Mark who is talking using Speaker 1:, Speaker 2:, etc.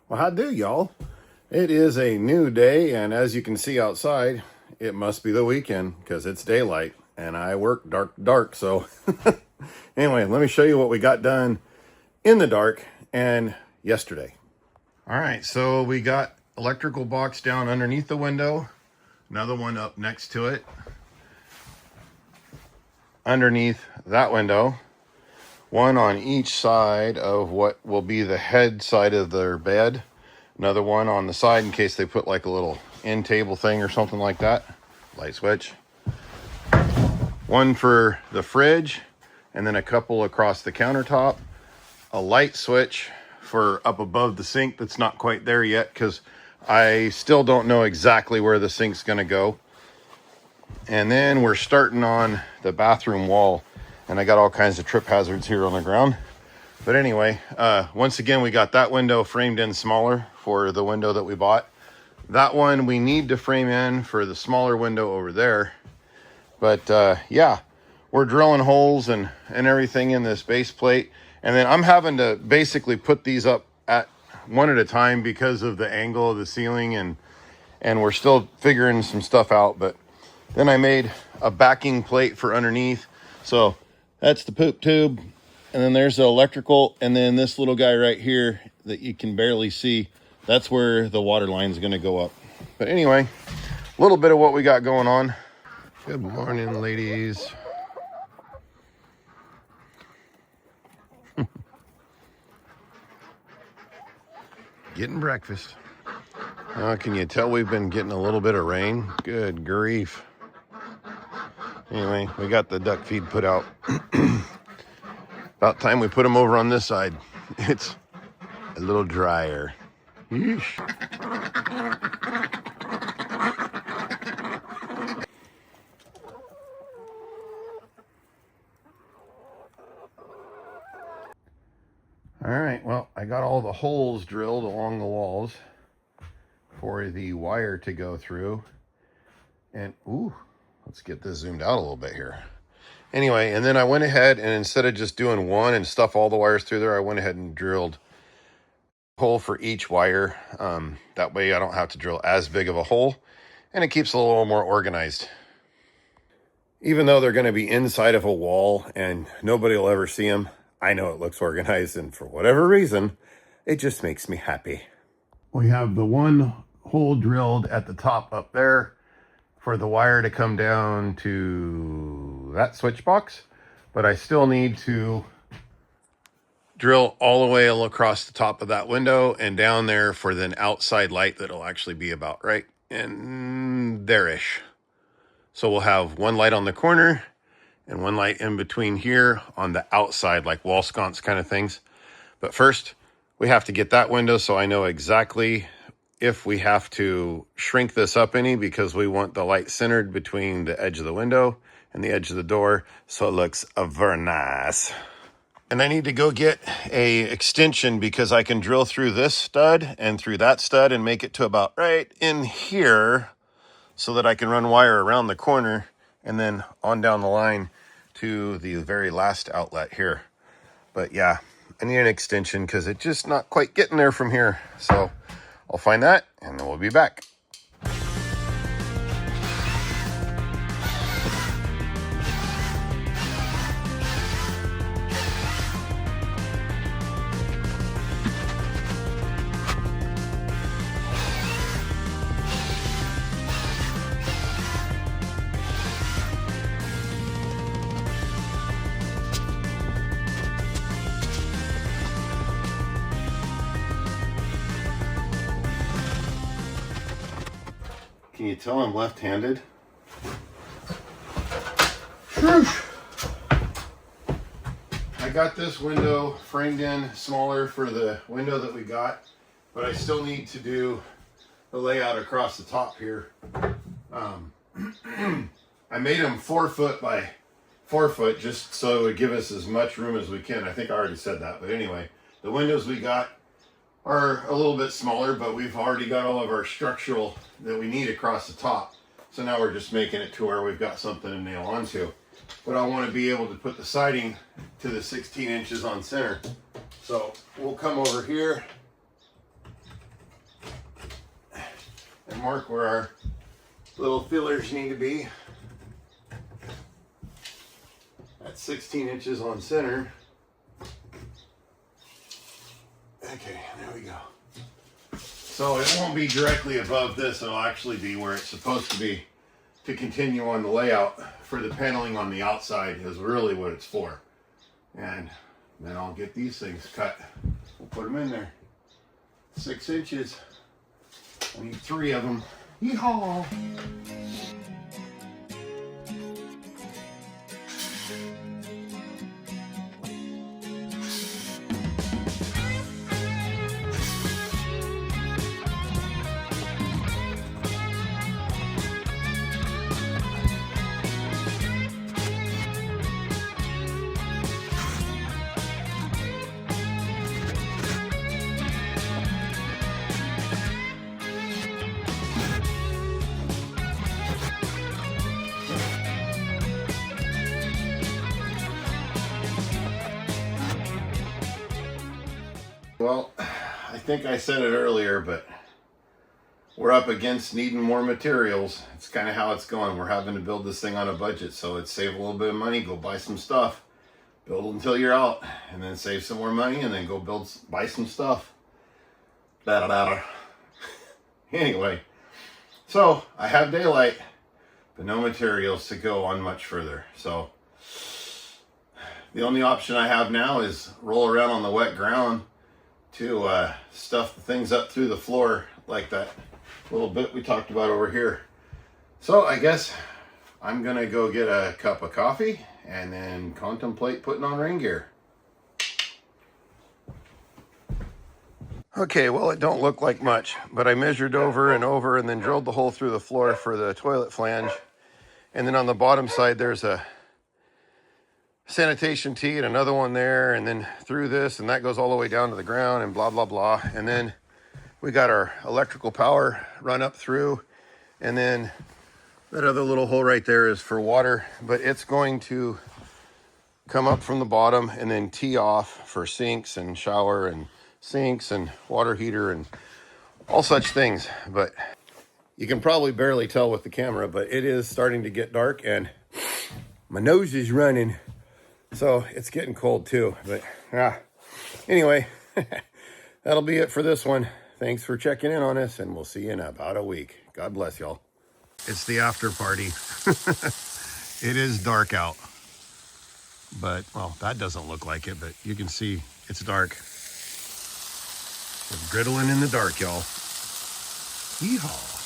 Speaker 1: Well, how do y'all? It is a new day, and as you can see outside, it must be the weekend because it's daylight and I work dark. So anyway, let me show you what we got done in the dark and yesterday. All right, so we got electrical box down underneath the window, another one up next to it, underneath that window, one on each side of what will be the head side of their bed, another one on the side in case they put like a little end table thing or something like that, light switch, one for the fridge, and then a couple across the countertop, a light switch for up above the sink that's not quite there yet because I still don't know exactly where the sink's going to go. And then we're starting on the bathroom wall, and I got all kinds of trip hazards here on the ground. But anyway, once again, we got that window framed in smaller for the window that we bought. That one we need to frame in for the smaller window over there. But yeah, we're drilling holes and everything in this base plate. And then I'm having to basically put these up at one at a time because of the angle of the ceiling, and we're still figuring some stuff out. But then I made a backing plate for underneath. So that's the poop tube. And then there's the electrical. And then this little guy right here that you can barely see, that's where the water line is going to go up. But anyway, a little bit of what we got going on. Good morning, ladies. Getting breakfast. Can you tell we've been getting a little bit of rain? Good grief. Anyway, we got the duck feed put out. About time we put them over on this side. It's a little drier. Yeesh. All right, well, I got all the holes drilled along the walls for the wire to go through. And, ooh, let's get this zoomed out a little bit here. Anyway, and then I went ahead and instead of just doing one and stuff all the wires through there, I went ahead and drilled a hole for each wire. That way I don't have to drill as big of a hole, and it keeps it a little more organized. Even though they're going to be inside of a wall and nobody will ever see them, I know it looks organized, and for whatever reason, it just makes me happy. We have the one hole drilled at the top up there for the wire to come down to that switch box, but I still need to drill all the way across the top of that window and down there for the outside light that'll actually be about right in there-ish. So we'll have one light on the corner and one light in between here on the outside, like wall sconce kind of things. But first, we have to get that window so I know exactly if we have to shrink this up any, because we want the light centered between the edge of the window and the edge of the door so it looks very nice. And I need to go get a extension because I can drill through this stud and through that stud and make it to about right in here so that I can run wire around the corner and then on down the line to the very last outlet here. But yeah, I need an extension because it's just not quite getting there from here. So I'll find that and then we'll be back. Can you tell I'm left-handed? I got this window framed in smaller for the window that we got, but I still need to do the layout across the top here. I made them 4 foot by 4 foot just so it would give us as much room as we can. I think I already said that, but anyway, the windows we got are a little bit smaller, but we've already got all of our structural that we need across the top. So now we're just making it to where we've got something to nail onto. But I want to be able to put the siding to the 16 inches on center. So we'll come over here mark where our little fillers need to be. That's 16 inches on center. Okay, there we go. So it won't be directly above this, it'll actually be where it's supposed to be to continue on the layout for the paneling on the outside is really what it's for. And then I'll get these things cut. We'll put them in there. 6 inches. I need 3 of them. Yeehaw! Well, I think I said it earlier, but we're up against needing more materials. It's kind of how it's going. We're having to build this thing on a budget, so it's save a little bit of money, go buy some stuff, build until you're out, and then save some more money, and then go buy some stuff. Anyway, so I have daylight, but no materials to go on much further. So the only option I have now is roll around on the wet ground to stuff the things up through the floor like that little bit we talked about over here. So I guess I'm gonna go get a cup of coffee and then contemplate putting on rain gear. Okay, well, it don't look like much, but I measured over and over and then drilled the hole through the floor for the toilet flange. And then on the bottom side, there's a sanitation tee and another one there, and then through this, and that goes all the way down to the ground and blah, blah, blah. And then we got our electrical power run up through, and then that other little hole right there is for water, but it's going to come up from the bottom and then tee off for sinks and shower and sinks and water heater and all such things. But you can probably barely tell with the camera, but it is starting to get dark and my nose is running. So it's getting cold too, but anyway, that'll be it for this one. Thanks for checking in on us, and we'll see you in about a week. God bless y'all. It's the after party. It is dark out, but well, that doesn't look like it, but you can see it's dark. We're griddling in the dark, y'all. Yeehaw.